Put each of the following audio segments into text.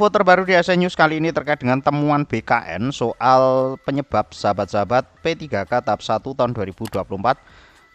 Info terbaru di SN News kali ini terkait dengan temuan BKN soal penyebab sahabat-sahabat P3K tahap 1 tahun 2024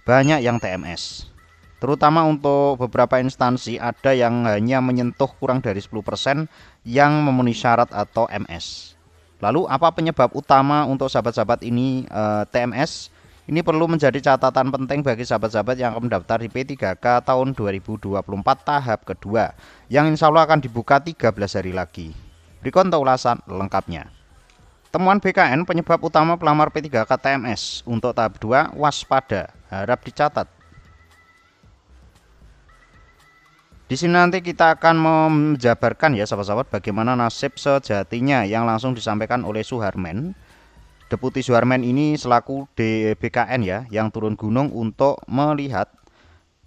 banyak yang TMS. Terutama untuk beberapa instansi ada yang hanya menyentuh kurang dari 10% yang memenuhi syarat atau MS. Lalu apa penyebab utama untuk sahabat-sahabat ini TMS? Ini perlu menjadi catatan penting bagi sahabat-sahabat yang akan mendaftar di P3K tahun 2024 tahap kedua yang insya Allah akan dibuka 13 hari lagi. Berikut untuk ulasan lengkapnya. Temuan BKN penyebab utama pelamar P3K TMS untuk tahap 2 waspada, harap dicatat. Di sini nanti kita akan menjabarkan ya sahabat-sahabat bagaimana nasib sejatinya yang langsung disampaikan oleh Suharmen. Deputi Suharmen ini selaku BKN ya yang turun gunung untuk melihat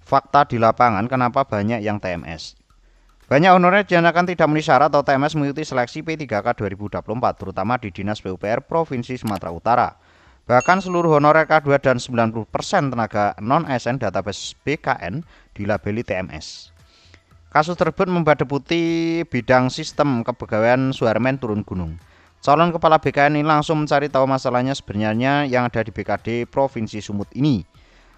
fakta di lapangan kenapa banyak yang TMS. Banyak honorer dinyatakan tidak memenuhi syarat atau TMS mengikuti seleksi P3K 2024 terutama di Dinas PUPR Provinsi Sumatera Utara. Bahkan seluruh honorer K2 dan 90% tenaga non-ASN database BKN dilabeli TMS. Kasus tersebut membuat Deputi Bidang Sistem Kepegawaian Suharmen turun gunung. Calon kepala BKN ini langsung mencari tahu masalahnya sebenarnya yang ada di BKD Provinsi Sumut ini.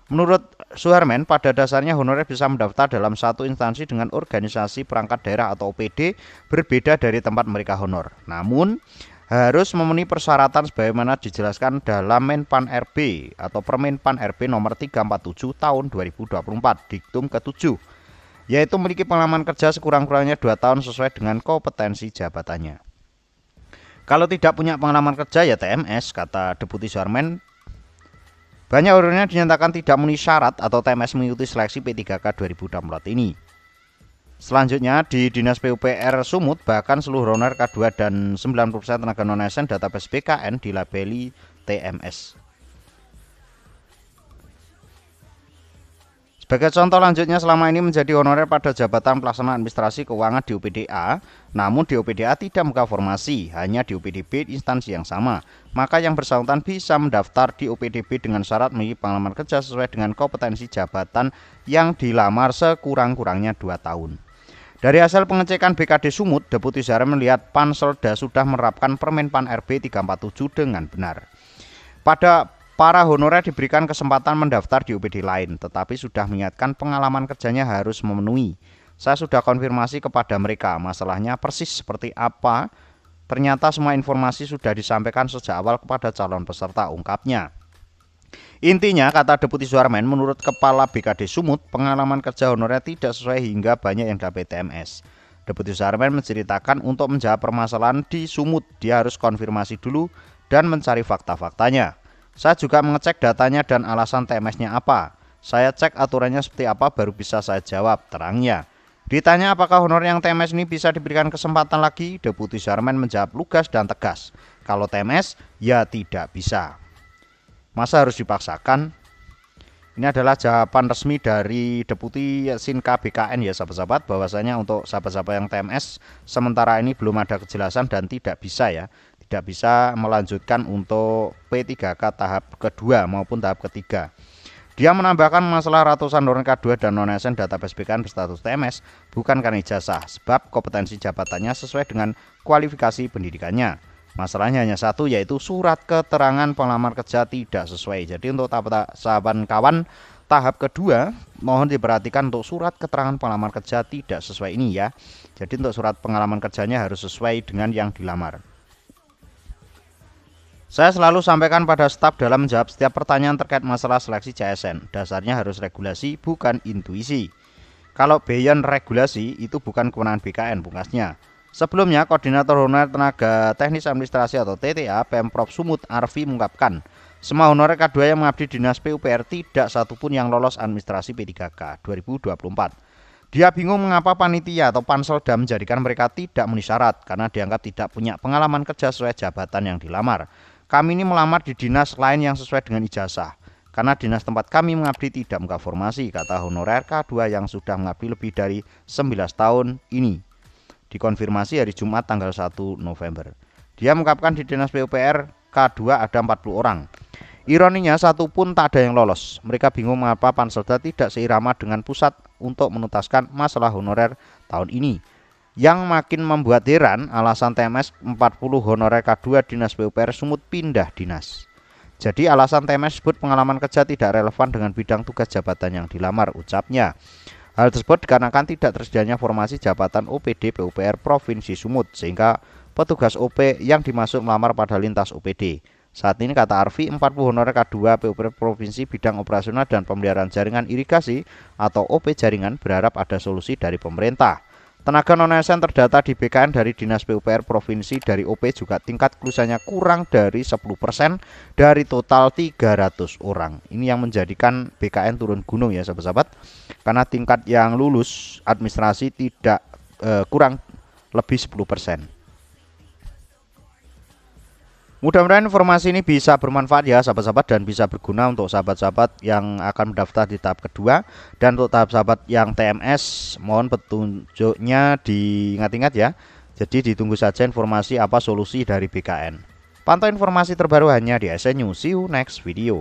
Menurut Suharmen, pada dasarnya honorer bisa mendaftar dalam satu instansi dengan organisasi perangkat daerah atau OPD berbeda dari tempat mereka honor. Namun, harus memenuhi persyaratan sebagaimana dijelaskan dalam Menpan RB atau Permenpan RB nomor 347 tahun 2024, diktum ke-7, yaitu memiliki pengalaman kerja sekurang-kurangnya 2 tahun sesuai dengan kompetensi jabatannya. Kalau tidak punya pengalaman kerja ya TMS, kata Deputi Suharmen. Banyak honorernya dinyatakan tidak memenuhi syarat atau TMS mengikuti seleksi P3K 2024 ini. Selanjutnya di Dinas PUPR Sumut bahkan seluruh honorer K2 dan 90% tenaga non-ASN database BKN dilabeli TMS. Sebagai contoh lanjutnya selama ini menjadi honorer pada jabatan pelaksana administrasi keuangan di UPDA, namun di UPDA tidak membuka formasi, hanya di UPDB instansi yang sama. Maka yang bersangkutan bisa mendaftar di UPDB dengan syarat memiliki pengalaman kerja sesuai dengan kompetensi jabatan yang dilamar sekurang-kurangnya 2 tahun. Dari hasil pengecekan BKD Sumut, Deputi Suharmen melihat Panselda sudah menerapkan Permenpan RB 347 dengan benar. Pada para honorer diberikan kesempatan mendaftar di UPD lain, tetapi sudah mengingatkan pengalaman kerjanya harus memenuhi. Saya sudah konfirmasi kepada mereka, masalahnya persis seperti apa. Ternyata semua informasi sudah disampaikan sejak awal kepada calon peserta, ungkapnya. Intinya, kata Deputi Suharmen, menurut Kepala BKD Sumut, pengalaman kerja honorer tidak sesuai hingga banyak yang dapat TMS. Deputi Suharmen menceritakan untuk menjawab permasalahan di Sumut, dia harus konfirmasi dulu dan mencari fakta-faktanya. Saya juga mengecek datanya dan alasan TMS-nya apa. Saya cek aturannya seperti apa baru bisa saya jawab, terangnya. Ditanya apakah honorer yang TMS ini bisa diberikan kesempatan lagi, Deputi Suharmen menjawab lugas dan tegas. Kalau TMS, ya tidak bisa. Masa harus dipaksakan? Ini adalah jawaban resmi dari Deputi Sinka BKN ya sahabat-sahabat, bahwasanya untuk sahabat-sahabat yang TMS sementara ini belum ada kejelasan dan tidak bisa ya. Tidak bisa melanjutkan untuk P3K tahap kedua maupun tahap ketiga. Dia menambahkan masalah ratusan honorer K2 dan non-ASN database BKN berstatus TMS bukan karena ijazah, sebab kompetensi jabatannya sesuai dengan kualifikasi pendidikannya. Masalahnya hanya satu, yaitu surat keterangan pelamar kerja tidak sesuai. Jadi untuk sahabat kawan tahap kedua mohon diperhatikan untuk surat keterangan pelamar kerja tidak sesuai ini ya. Jadi untuk surat pengalaman kerjanya harus sesuai dengan yang dilamar. Saya selalu sampaikan pada staf dalam menjawab setiap pertanyaan terkait masalah seleksi CSN. Dasarnya harus regulasi, bukan intuisi. Kalau beyond regulasi, itu bukan kewenangan BKN, pungkasnya. Sebelumnya, Koordinator Honorer Tenaga Teknis Administrasi atau TTA Pemprov Sumut Arfi mengungkapkan, semua honorer K2 yang mengabdi Dinas PUPR tidak satupun yang lolos administrasi P3K 2024. Dia bingung mengapa panitia atau Panselda menjadikan mereka tidak memenuhi syarat karena dianggap tidak punya pengalaman kerja sesuai jabatan yang dilamar. Kami ini melamar di dinas lain yang sesuai dengan ijazah. Karena dinas tempat kami mengabdi tidak membuka formasi, kata honorer K2 yang sudah mengabdi lebih dari 19 tahun ini. Dikonfirmasi hari Jumat tanggal 1 November. Dia mengungkapkan di Dinas PUPR K2 ada 40 orang. Ironinya satu pun tak ada yang lolos. Mereka bingung mengapa Panselda tidak seirama dengan pusat untuk menuntaskan masalah honorer tahun ini. Yang makin membuat heran, alasan TMS 40 honorer K2 Dinas PUPR Sumut pindah dinas. Jadi alasan TMS sebut pengalaman kerja tidak relevan dengan bidang tugas jabatan yang dilamar, ucapnya. Hal tersebut dikarenakan tidak tersedianya formasi jabatan OPD PUPR Provinsi Sumut, sehingga petugas OP yang dimasuk melamar pada lintas OPD. Saat ini, kata Arfi, 40 honorer K2 PUPR Provinsi bidang operasional dan pemeliharaan jaringan irigasi atau OP jaringan berharap ada solusi dari pemerintah. Tenaga non-ASN terdata di BKN dari Dinas PUPR Provinsi dari OP juga tingkat kelulusannya kurang dari 10% dari total 300 orang. Ini yang menjadikan BKN turun gunung ya sahabat-sahabat. Karena tingkat yang lulus administrasi tidak kurang lebih 10%. Mudah-mudahan informasi ini bisa bermanfaat ya sahabat-sahabat dan bisa berguna untuk sahabat-sahabat yang akan mendaftar di tahap kedua. Dan untuk tahap sahabat yang TMS, mohon petunjuknya diingat-ingat ya. Jadi ditunggu saja informasi apa solusi dari BKN. Pantau informasi terbaru hanya di SN News. See you next video.